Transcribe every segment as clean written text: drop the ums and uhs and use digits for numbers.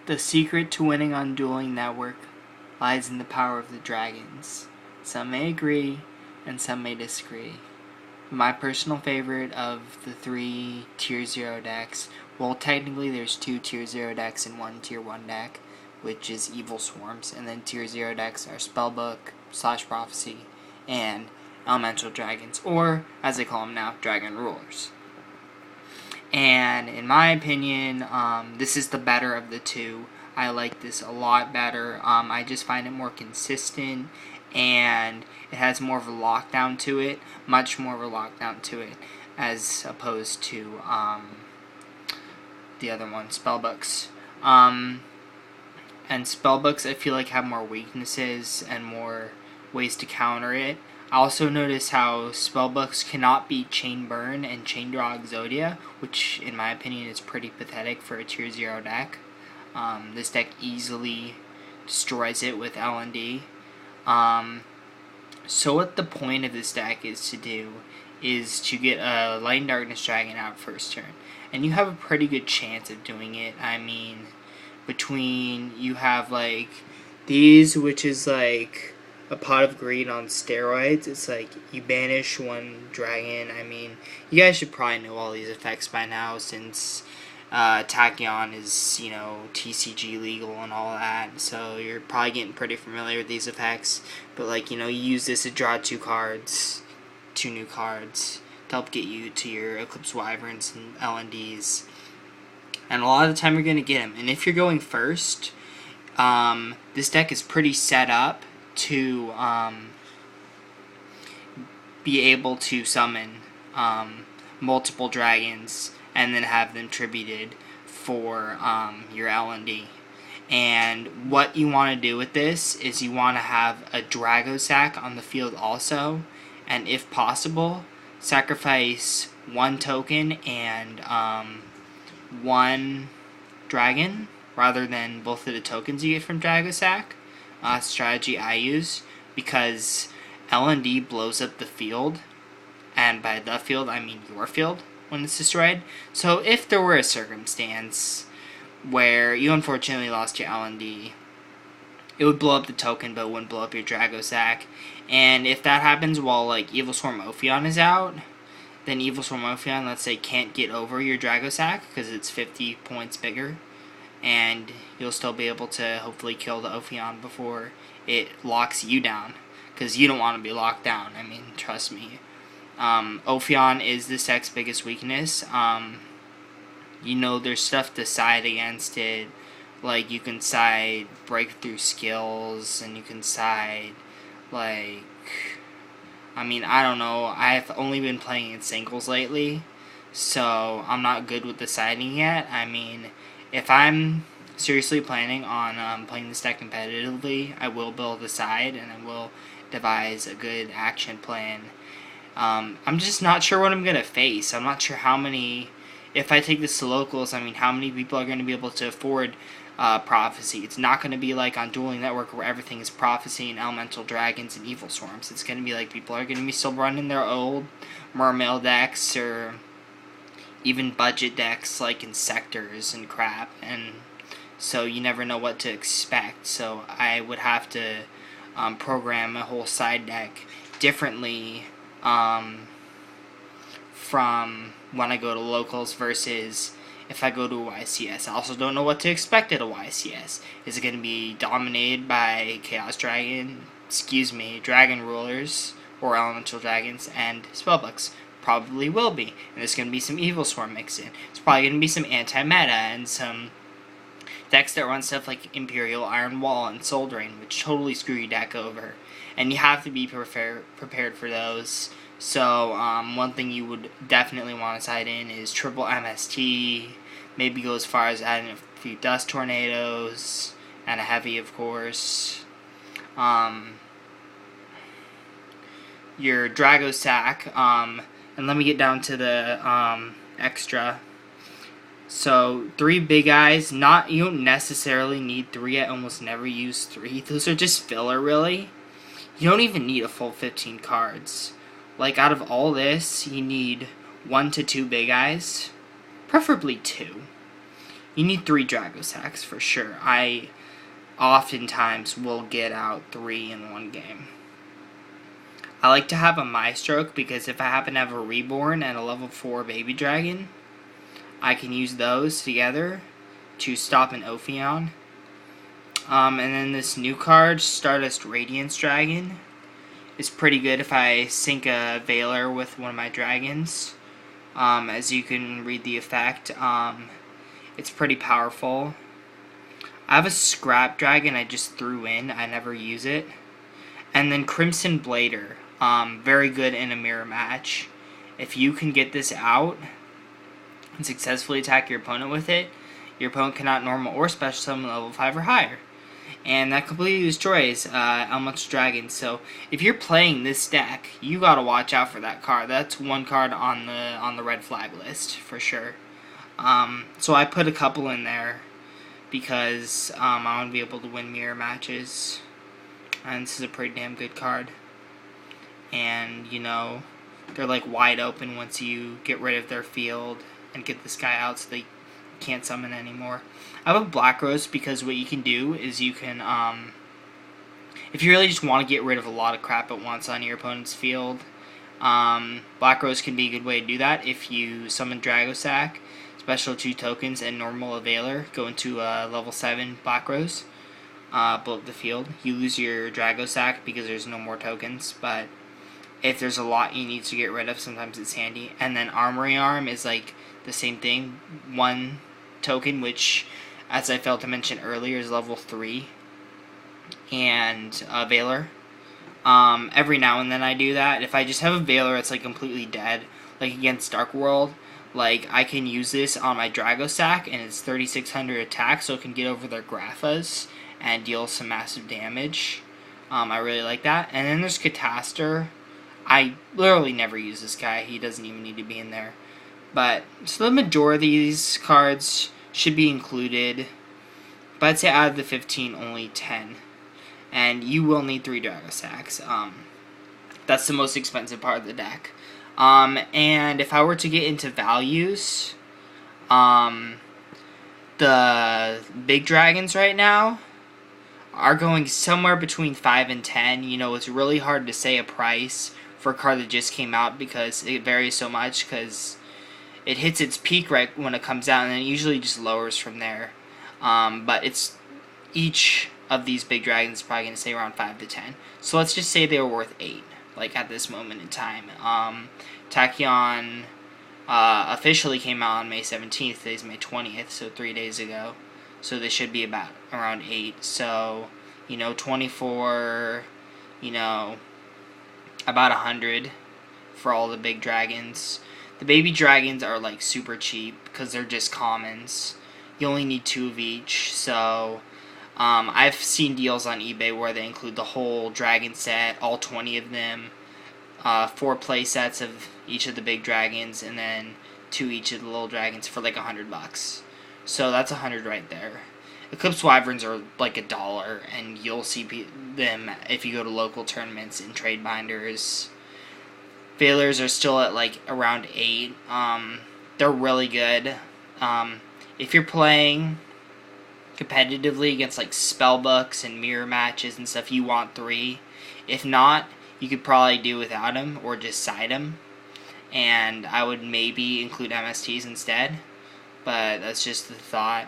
The secret to winning on Dueling Network lies in the power of the dragons. Some may agree, and some may disagree. My personal favorite of the 3 Tier 0 decks, well, technically there's 2 Tier 0 decks and 1 Tier 1 deck, which is Evil Swarms, and then Tier 0 decks are Spellbook, / Prophecy, and Elemental Dragons, or, as they call them now, Dragon Rulers. And in my opinion, this is the better of the two. I like this a lot better. I just find it more consistent, and it has more of a lockdown to it, much more of a lockdown to it, as opposed to the other one, Spellbooks. And Spellbooks, I feel like, have more weaknesses and more ways to counter it. I also notice how Spellbooks cannot beat Chain Burn and Chain Draw Exodia, which in my opinion is pretty pathetic for a Tier 0 deck. This deck easily destroys it with L&D. So what the point of this deck is to do is to get a Light and Darkness Dragon out first turn. And you have a pretty good chance of doing it. I mean, between, you have like these, which is like a Pot of Greed on steroids. It's like you banish one dragon. I mean, you guys should probably know all these effects by now, since Tachyon is, you know, TCG legal and all that, so you're probably getting pretty familiar with these effects. But like, you know, you use this to draw 2 new cards to help get you to your Eclipse Wyverns and LNDs. And a lot of the time you're going to get them. And if you're going first, this deck is pretty set up to be able to summon multiple dragons and then have them tributed for your L&D. And what you want to do with this is you want to have a Dragosack on the field also, and if possible, sacrifice 1 token and 1 dragon, rather than both of the tokens you get from Dragosack. Strategy I use, because L&D blows up the field, and by the field I mean your field, when it's destroyed. So if there were a circumstance where you unfortunately lost your L&D, it would blow up the token, but it wouldn't blow up your Dragosack. And if that happens while like Evil Swarm Ophion is out, then Evil Swarm Ophion, let's say, can't get over your Dragosack because it's 50 points bigger, and you'll still be able to hopefully kill the Ophion before it locks you down, because you don't want to be locked down. I mean, trust me. Ophion is this deck's biggest weakness. You know, there's stuff to side against it. Like, you can side breakthrough skills, and you can side, like, I mean, I don't know. I've only been playing in singles lately, so I'm not good with the siding yet. I mean, if I'm seriously planning on playing this deck competitively, I will build a side, and I will devise a good action plan. I'm just not sure what I'm going to face. I'm not sure how many, if I take this to locals, I mean, how many people are going to be able to afford Prophecy. It's not going to be like on Dueling Network where everything is Prophecy and Elemental Dragons and Evil Swarms. It's going to be like people are going to be still running their old Mermail decks, or even budget decks like Insectors and crap, and so you never know what to expect. So I would have to program a whole side deck differently from when I go to locals versus if I go to a YCS. I also don't know what to expect at a YCS. Is it going to be dominated by Dragon Rulers, or Elemental Dragons and Spellbooks? Probably will be. And there's going to be some Evil Swarm mixed in. There's probably going to be some anti-meta and some decks that run stuff like Imperial Iron Wall and Soul Drain, which totally screw your deck over. And you have to be prepared for those. So, one thing you would definitely want to side in is triple MST. Maybe go as far as adding a few Dust Tornadoes, and a Heavy, of course. Your Dragosack, and let me get down to the extra. So 3 big eyes. You don't necessarily need 3. I almost never use 3. Those are just filler, really. You don't even need a full 15 cards. Like, out of all this, you need 1 to 2 big eyes, preferably 2. You need 3 Dragosacks for sure. I oftentimes will get out 3 in one game. I like to have a Mystroke because if I happen to have a Reborn and a level 4 Baby Dragon, I can use those together to stop an Ophion. And then this new card, Stardust Radiance Dragon, is pretty good if I sync a Veiler with one of my dragons. As you can read the effect, it's pretty powerful. I have a Scrap Dragon I just threw in. I never use it. And then Crimson Blader, very good in a mirror match. If you can get this out and successfully attack your opponent with it, your opponent cannot normal or special summon level 5 or higher. And that completely destroys Elmo's Dragon. So if you're playing this deck, you gotta watch out for that card. That's one card on the red flag list for sure. So I put a couple in there because I want to be able to win mirror matches. And this is a pretty damn good card. And you know, they're like wide open once you get rid of their field and get this guy out, so they can't summon anymore. I have a Black Rose because what you can do is you can, if you really just want to get rid of a lot of crap at once on your opponent's field, Black Rose can be a good way to do that. If you summon Dragosack, special 2 tokens, and normal a Veiler, go into level 7 Black Rose, blow up the field. You lose your Dragosack because there's no more tokens, but if there's a lot you need to get rid of, sometimes it's handy. And then Armory Arm is like the same thing, 1 token, which, as I failed to mention earlier, is level 3, and Veiler. Every now and then I do that. If I just have a Veiler that's like completely dead, like against Dark World, like I can use this on my Dragosack, and it's 3600 attack, so it can get over their Graphas and deal some massive damage. I really like that. And then there's Catastor. I literally never use this guy. He doesn't even need to be in there. But, so the majority of these cards should be included. But I'd say out of the 15, only 10. And you will need 3 Dragosacks. That's the most expensive part of the deck. And if I were to get into values, the big dragons right now are going somewhere between 5 and 10. You know, it's really hard to say a price for a card that just came out because it varies so much, because it hits its peak right when it comes out and then it usually just lowers from there. But it's each of these big dragons is probably going to stay around 5 to 10. So let's just say they were worth 8, like at this moment in time. Tachyon officially came out on May 17th. Today's May 20th, so 3 days ago. So they should be about around 8. So, you know, 24, you know, about 100 for all the big dragons. The baby dragons are like super cheap because they're just commons. You only need 2 of each. So I've seen deals on eBay where they include the whole dragon set, all 20 of them, 4 play sets of each of the big dragons, and then 2 each of the little dragons for like $100. So that's 100 right there. Eclipse Wyverns are like $1, and you'll see them if you go to local tournaments and trade binders. Veilers are still at like around 8. They're really good. If you're playing competitively against like spellbooks and mirror matches and stuff, you want 3. If not, you could probably do without them or just side them. And I would maybe include MSTs instead. But that's just the thought.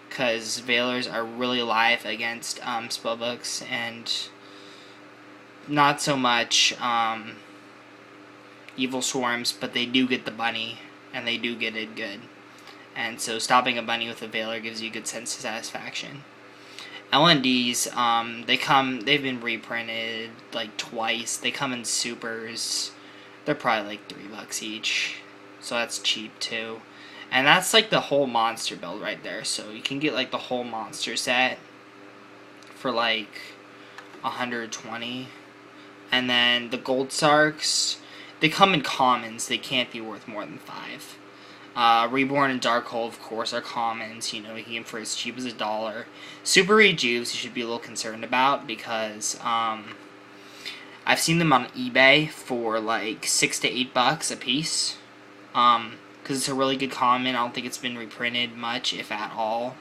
Because Veilers are really alive against spellbooks, and not so much Evil Swarms, but they do get the bunny, and they do get it good. And so stopping a bunny with a Veiler gives you a good sense of satisfaction. LNDs, they've been reprinted like twice. They come in supers. They're probably like $3 each. So that's cheap too. And that's like the whole monster build right there. So you can get like the whole monster set for like 120. And then the Gold Sarks, they come in commons. They can't be worth more than 5. Reborn and Dark Hole, of course, are commons. You know, you can get them for as cheap as $1. Super Rejuves you should be a little concerned about because I've seen them on eBay for like $6 to $8 a piece. Because because it's a really good common. I don't think it's been reprinted much, if at all.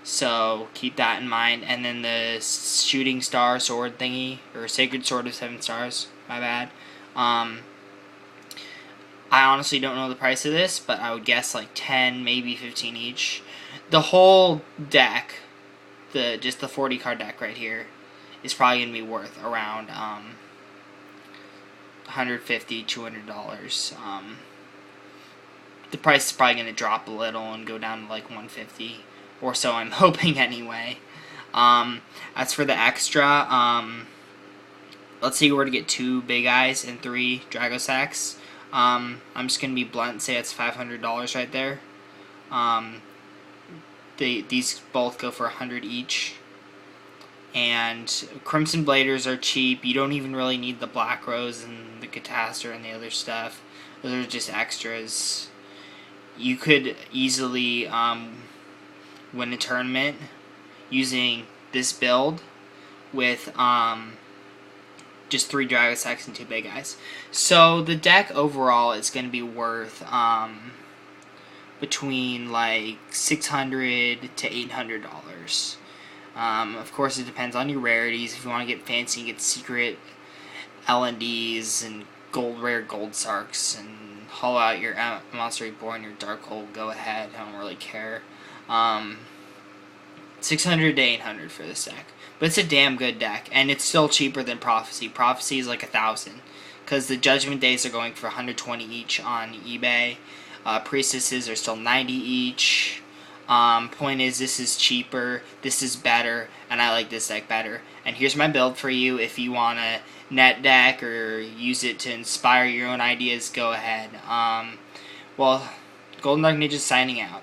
So keep that in mind. And then the shooting star sword thingy, or sacred sword of 7 stars, my bad. I honestly don't know the price of this, but I would guess like 10, maybe 15 each. The whole deck, just the 40 card deck right here, is probably going to be worth around $150, $200. The price is probably going to drop a little and go down to like $150 or so, I'm hoping anyway. As for the extra, let's say we were to get 2 big eyes and 3 Dragosacks. I'm just going to be blunt and say it's $500 right there. These both go for $100 each. And Crimson Bladers are cheap. You don't even really need the Black Rose and the Catastor and the other stuff. Those are just extras. You could easily win a tournament using this build with just 3 Dragosacks and 2 big eyes. So the deck overall is going to be worth between like $600 to $800. Of course, it depends on your rarities. If you want to get fancy, you get secret LNDs and rare gold sarks and haul out your Monster Reborn, your Dark Hole. Go ahead. I don't really care. $600 to $800 for this deck. But it's a damn good deck, and it's still cheaper than Prophecy. Prophecy is like $1,000, because the Judgment Days are going for $120 each on eBay. Priestesses are still $90 each. Point is, this is cheaper, this is better, and I like this deck better. And here's my build for you. If you want to net deck or use it to inspire your own ideas, go ahead. Well, Golden Dark Ninja signing out.